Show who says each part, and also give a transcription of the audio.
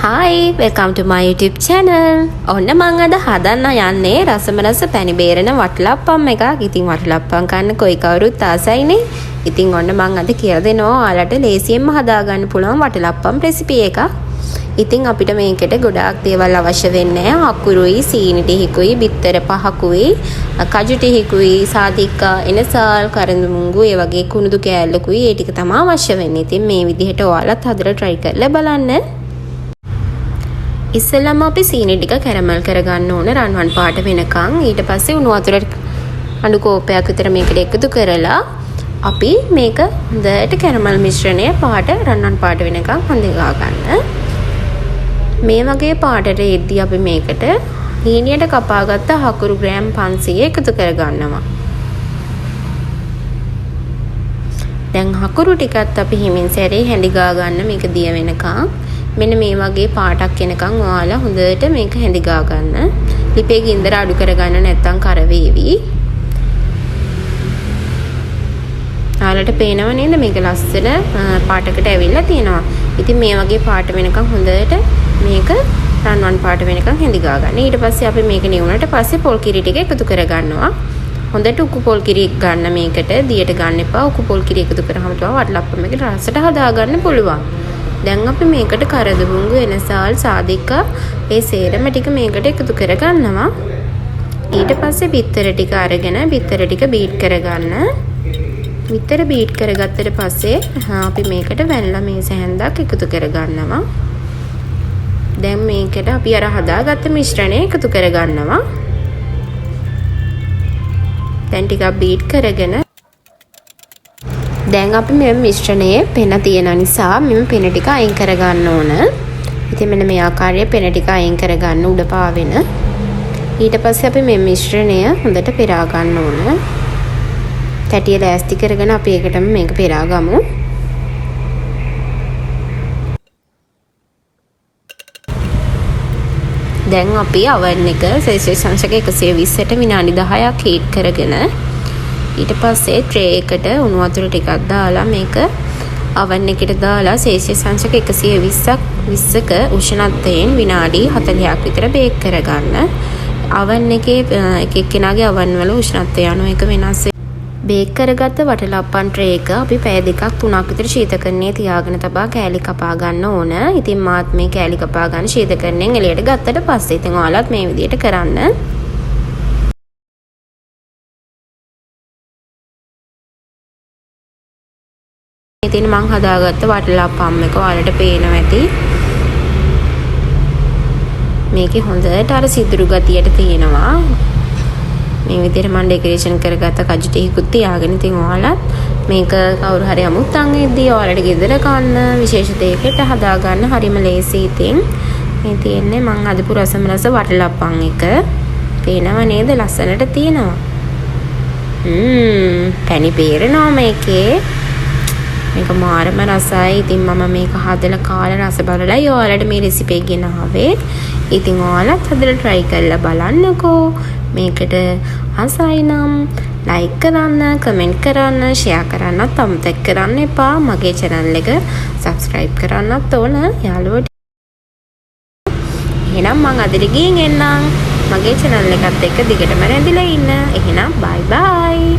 Speaker 1: Hi, welcome to my YouTube channel. ඔන්න මං අද හදන්න යන්නේ රසමරස පැණි බේරන වටලප්පම් එකක්. ඉතින් වටලප්පම් කන්න කොයි කවුරුත් ආසයිනේ. ඉතින් ඔන්න මං අද කියලා දෙනවා ඔයාලට ලේසියෙන්ම හදාගන්න පුළුවන් වටලප්පම් රෙසිපි එකක්. ඉතින් අපිට මේකට ගොඩාක් දේවල් අවශ්‍ය වෙන්නේ නැහැ. අකුරුයි, සීනි ටිකකුයි, බිත්තර පහකුයි, කජු ටිකකුයි, සාදිකා, එනසාල්, කරඳ මුංගු, ඒ වගේ කුණුදු කෑල්ලකුයි ඒ ටික තමයි අවශ්‍ය වෙන්නේ. ඉතින් මේ විදිහට ඔයාලත් හදලා try කරලා බලන්න. ඉස්සෙල්ලාම අපි සීනි ටික කැරමල් කරගන්න ඕන රන්වන් පාට වෙනකන්. ඊට පස්සේ උණු වතුර අඬු කෝපයක් විතර මේකට එකතු කරලා අපි මේක හොඳට කැරමල් මිශ්‍රණය පාට රන්වන් පාට වෙනකන් හඳගා ගන්න. මේ වගේ පාටට එද්දී අපි මේකට හීනියට කපාගත්ත හකුරු ග්‍රෑම් 500 එකතු කරගන්නවා. දැන් හකුරු ටිකත් අපි හිමින් සැරේ හැඳිගා ගන්න මේක දිය වෙනකන්. මෙන්න මේ වගේ පාටක් එනකන් ඔයාලා හොඳට මේක හැඳිගා ගන්න. ලිපේ ගින්දර අඩු කරගන්න නැත්නම් කරවේවි. ඔයාලට පේනව නේද මේක ලස්සන පාටකට ඇවිල්ලා තියෙනවා. ඉතින් මේ වගේ පාට වෙනකන් හොඳට මේක රන්වන් පාට වෙනකන් හැඳිගා ගන්න. ඊට පස්සේ අපි මේක නිවුනට පස්සේ පොල් කිරි ටික එකතු කරගන්නවා. හොඳට උකු පොල් කිරි ගන්න මේකට දියට ගන්න එපා. උකු පොල් කිරි එකතු කරාම තමයි වටලප්පම එක රසට හදා ගන්න පුළුවන්. දැන් අපි මේකට කරද මුංගු එනසාල් සාදිකා ඒ සේරම ටික මේකට එකතු කරගන්නවා. ඊට පස්සේ බිත්තර ටික අරගෙන බිත්තර ටික බීට් කරගන්න. බිත්තර බීට් කරගත්තට පස්සේ අපි මේකට වැනිලා මේස හැන්දක් එකතු කරගන්නවා. දැන් මේකට අපි අර හදාගත්ත මිශ්‍රණය එකතු කරගන්නවා. දැන් ටිකක් බීට් කරගෙන දැන් අපි මේ මිශ්‍රණයේ පෙන තියෙන නිසා මෙම පෙන ටික අයින් කරගන්න ඕන. ඉතින් මෙන්න මේ ආකාරයේ පෙන ටික අයින් කරගන්න උඩ පාවෙන. ඊට පස්සේ අපි මේ මිශ්‍රණය හොඳට පෙරා ගන්න ඕන. තැටිය ලෑස්ති කරගෙන අපි ඒකටම මේක පෙරා ගමු. දැන් අපි oven එක සෙල්සියස් අංශක 120ට විනාඩි 10ක් හීට් කරගෙන ඊට පස්සේ ට්‍රේ එකට උණු වතුර ටිකක් දාලා මේක oven එකට දාලා සෙල්සියස් අංශක 120ක උෂ්ණත්වයෙන් විනාඩි 40ක් විතර බේක් කරගන්න. oven එකේ එක එක්කෙනාගේ oven වල උෂ්ණත්වය අනුව එක වෙනස් බේක් කරගත්ත වටලප්පම් ට්‍රේ එක අපි පැය 2ක් 3ක් විතර ශීතකරණයේ තියාගෙන තබා කෑලි කපා ගන්න ඕන. ඉතින් මාත් මේ කෑලි කපා ගන්න ශීතකරණයෙන් එළියට ගත්තට පස්සේ ඉතින් ඔයාලත් මේ විදිහට කරන්න. ඉතින් මං හදාගත්ත වටලප්පම් එක ඔයාලට පේනවා ඇති. මේකේ හොඳට අර සිදුරු ගතියට තියෙනවා. මේ විදිහට මම ඩෙකොරේෂන් කරගත්ත කජු ටිකකුත් තියාගෙන ඉතින් ඔයාලත් මේක කවුරු හරි අමුත්තන් එද්දී ඔයාලට ගෙදර කන්න විශේෂ දෙයකට හදා ගන්න හරිම ලේසි. ඉතින් මේ තියෙන්නේ මං හදපු රසමරස වටලප්පම් එක. පේනව නේද ලස්සනට තියෙනවා. පැණි බේරනවා මේකේ. මේක මාරම රසයි. ඉතින් මම මේක හදලා කාලා රස බලලා ඔයාලට මේ රෙසිපි එක ගෙන ආවේ. ඉතින් ඔයාලත් හදලා try කරලා බලන්නකෝ. මේකට ආසයි නම් like කරන්න, comment කරන්න, share කරන්නත් අමතක කරන්න එපා. මගේ channel එක subscribe කරන්නත් ඕන යාළුවෝ. එහෙනම් මං අදට ගිහින් එන්නම්. මගේ channel එකත් එක්ක දිගටම රැඳිලා ඉන්න. එහෙනම් bye bye.